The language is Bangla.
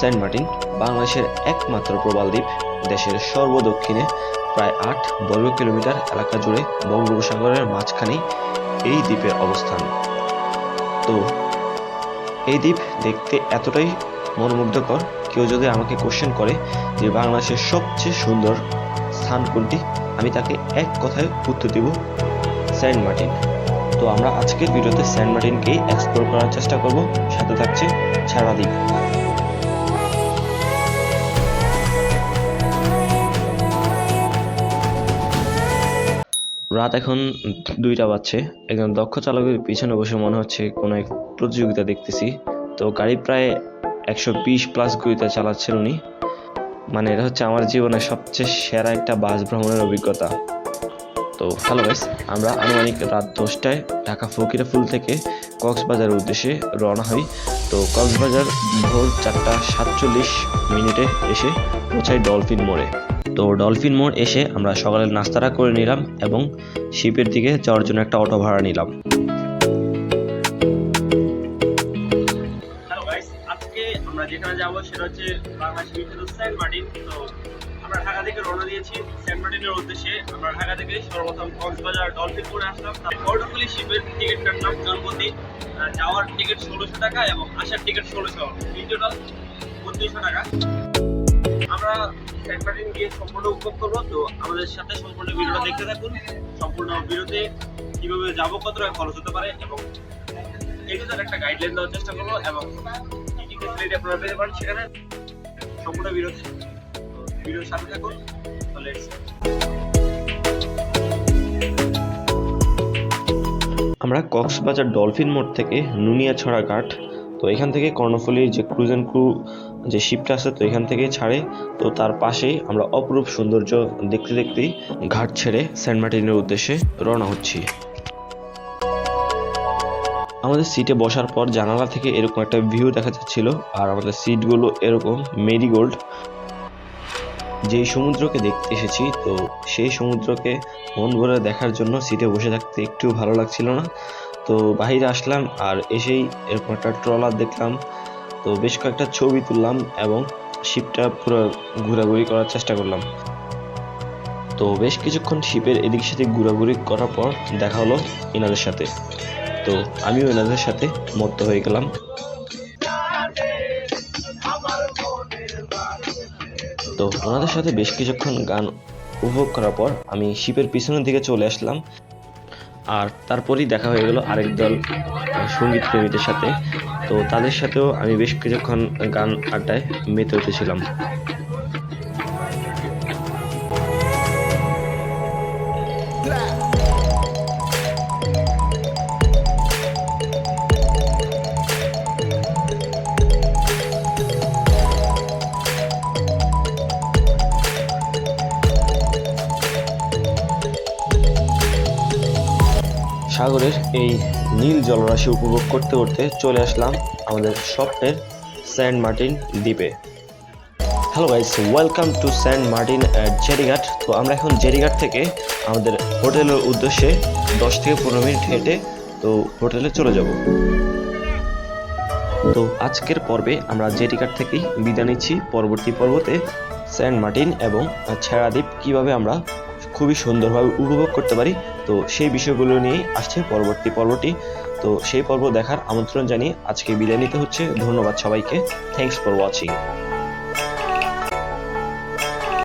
সেন্ট মার্টিন বাংলাদেশের একমাত্র প্রবাল দ্বীপ। দেশের সর্বদক্ষিণে প্রায় 8 বর্গ কিলোমিটার এলাকা জুড়ে বঙ্গোপসাগরের মাঝখানে এই দ্বীপের অবস্থান। তো এই দ্বীপ দেখতে এতটাই মনোমুগ্ধকর, কেউ যদি আমাকে কোশ্চেন করে যে বাংলাদেশের সবচেয়ে সুন্দর স্থান কোনটি, আমি তাকে এক কথায় উত্তর দিব সেন্ট মার্টিন। তো আমরা আজকের ভিডিওতে সেন্ট মার্টিনকেই এক্সপ্লোর করার চেষ্টা করব, সাথে থাকছে ছেড়া দ্বীপ। রাত এখন 2টা বাজছে। একজন দক্ষ চালকের পিছনে বসে মনে হচ্ছে কোনো এক প্রতিযোগিতা দেখতেছি। তো গাড়ি প্রায় 120+ গতিতে চালাচ্ছেন উনি। মানে এটা হচ্ছে আমার জীবনের সবচেয়ে সেরা একটা বাস ভ্রমণের অভিজ্ঞতা। তো হ্যালো গাইস, আমরা আনুমানিক রাত 10টায় ঢাকা ফকিরাপুল থেকে কক্সবাজারের উদ্দেশ্যে রওনা হই। তো কক্সবাজার ভোর 4:47 এসে পৌঁছাই ডলফিন মোড়ে। তো ডলফিন মোড় এসে আমরা সকালের নাস্তাটা করে নিলাম এবং শিপের দিকে যাওয়ার জন্য একটা অটো ভাড়া নিলাম। হ্যালো গাইস, আজকে আমরা যেখানে যাব সেটা হচ্ছে বাংলাদেশের বিখ্যাত সেন্ট মার্টিন। তো আমরা ঢাকা থেকে রওনা দিয়েছি সেন্ট মার্টিনের উদ্দেশ্যে। আমরা ঢাকা থেকে সর্বপ্রথম কক্সবাজার ডলফিন মোড়ে আসলাম। মোটামুটি শিপের টিকিট কাটলাম জনপ্রতি। যাওয়ার টিকিট 1600 টাকা এবং আসার টিকিট 1600, এই টোটাল 3200 টাকা। আমরা সেন্ট মার্টিন গিয়ে সম্পূর্ণ উপভোগ করবো। তো আমাদের সাথে সম্পূর্ণ ভিডিওটা দেখতে থাকুন। সম্পূর্ণ ভিডিওতে কিভাবে যাবো, কত টাকা খরচ হতে পারে এবং এইটার একটা গাইডলাইন দেওয়ার চেষ্টা করবো এবং কি কি ফেসিলিটি আপনারা পেতে পারেন সেখানে সম্পূর্ণ ভিডিওতে। ভিডিওর সাথে থাকুন। তো লেটস আমরা কক্সবাজার ডলফিন মোড় থেকে নুনিয়াছড়া ঘাট, তো এখান থেকে কর্ণফুলির যে ক্রুজ অ্যান্ড ক্রু যে শিপটা আছে, তো এখান থেকে ছাড়ে। তো তার পাশেই আমরা অপরূপ সৌন্দর্য দেখতে দেখতেই ঘাট ছেড়ে সেন্ট মার্টিনের উদ্দেশ্যে রওনা হচ্ছি। আমাদের সিটে বসার পর জানালা থেকে এরকম একটা ভিউ দেখা যাচ্ছিল, আর আমাদের সিটগুলো এরকম মেরিগোল্ড। যেই সমুদ্রকে দেখতে এসেছি, তো সেই সমুদ্রকে মন ভরে দেখার জন্য সিটে বসে থাকতে একটু ভালো লাগছিল না। তো বাইরে আসলাম আর এসেই এরকম একটা ট্রলার দেখলাম। তো বেশ কয়েকটা ছবি তুললাম এবং শিপটা পুরো ঘোরাঘুরি করার চেষ্টা করলাম। তো বেশ কিছুক্ষণ শিপের এদিক সেদিক ঘোরাঘুরি করার পর দেখা হলো এনাদের সাথে। তো আমিও এনাদের সাথে মত্ত হয়ে গেলাম। তো ওনাদের সাথে বেশ কিছুক্ষণ গান উপভোগ করার পর আমি শিপের পিছনের দিকে চলে আসলাম। আর তারপরই দেখা হয়ে গেল আরেক দল সঙ্গীত প্রেমীদের সাথে। তো তাদের সাথেও আমি বেশ কিছুক্ষণ গান আড্ডায় মেতে উঠেছিলাম। সাগরের এই নীল জলরাশি উপভোগ করতে করতে চলে আসলাম আমাদের স্বপ্নের সেন্ট মার্টিন দ্বীপে। Hello guys, welcome to Saint Martin Jerighat. তো আমরা এখন জেরিঘাট থেকে আমাদের হোটেলের উদ্দেশ্যে 10 থেকে 15 মিনিট হেঁটে তো হোটেলে চলে যাব। তো আজকের পর্বে আমরা জেরিঘাট থেকেই বিদায় নিচ্ছি। পরবর্তী পর্বতে সেন্ট মার্টিন এবং ছেড়া দ্বীপ কীভাবে আমরা খুবই সুন্দরভাবে উপভোগ করতে পারি, তো সেই বিষয়গুলো নিয়েই আসছে পরবর্তী পর্বটি। তো সেই পর্ব দেখার আমন্ত্রণ জানিয়ে আজকে বিদায় নিতে হচ্ছে। ধন্যবাদ সবাইকে। Thanks for watching.